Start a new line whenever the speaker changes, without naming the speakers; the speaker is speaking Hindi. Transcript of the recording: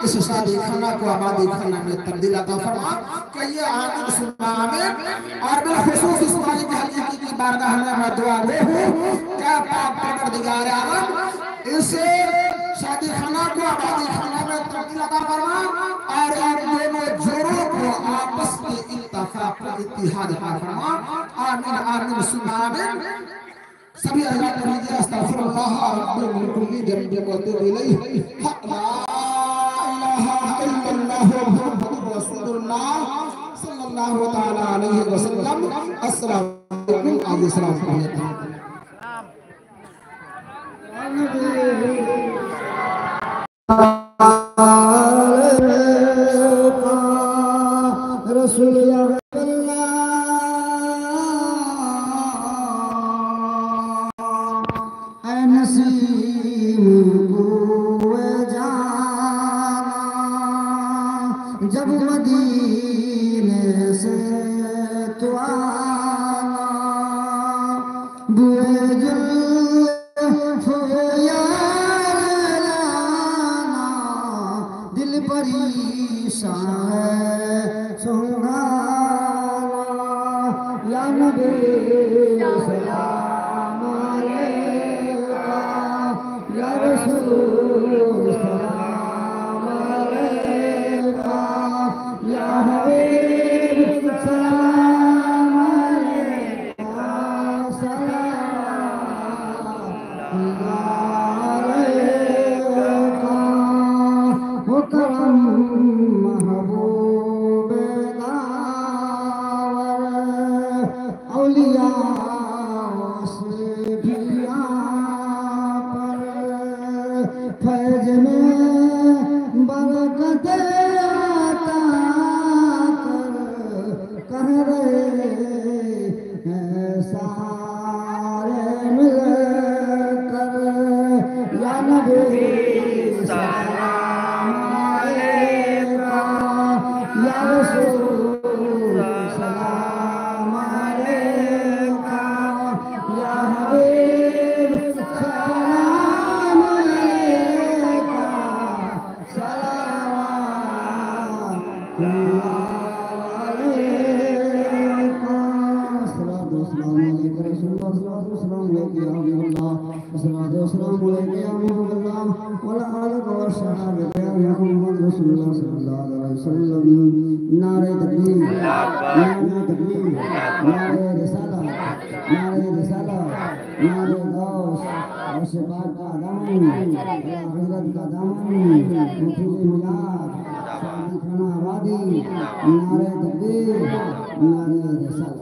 इस शादी खाना को आबादी खाना में तब्दील अता फरमा कि ये आमीन सुन्ना आमीन। और बिलखुसूस इस मालिक हकीकी की बारगाह में मैं दुआ दे हूँ क्या पाक परवरदिगार आलम इसे शादी खाना को आबादी खाना में तब्दील अता फरमा और इन दोनों जोड़ों को आपस में इत्तेफाक इत्तिहाद अता फरमा। आमीन आमीन सुन्ना आमीन। सभी अल्लाह को लीजिए अस्तगफिरुल्लाह रब्बिल मुल्की जम्बे बोलते इलैहि हक ला इलाहा इल्लल्लाह मुहम्मदुर रसूलुल्लाह सल्लल्लाहु तआला अलैहि वसल्लम। अस्सलामु अलैकुम। आइए सलाम पढ़िए। रसूलुल्लाह जब मदीने से तो आना बुए जुल्फ़ो यार लाना दिल परेशान है सुहाना या नबी सलाम अलैका या रसूल सलाम अलैका या हबीब सलाम अलैका सलाम अलैका हुक्म महबूब दावर औलिया से भी पर फैज में बरकत आता कर कह रहे हैं सारे मिलकर या नबी सलाम अलैका या रसूल सलाम अलैका या हबीब सलाम अलैका सलाम अलैका सलाम अलैका रसूलुल्लाह सल्लल्लाहु अलैहि वसल्लम वला आलिहि व सहाबिहि या मुहम्मद रसूलुल्लाह सल्लल्लाहु अलैहि वसल्लम। नारे तकबीर नारे तकबीर नारे रिसालत नारे रिसालत नारे गौस गौस पाक का दामन हजरत का दामन मुफीद मिलाद शादी खाना आबादी नारे तकबीर नारे रिसालत।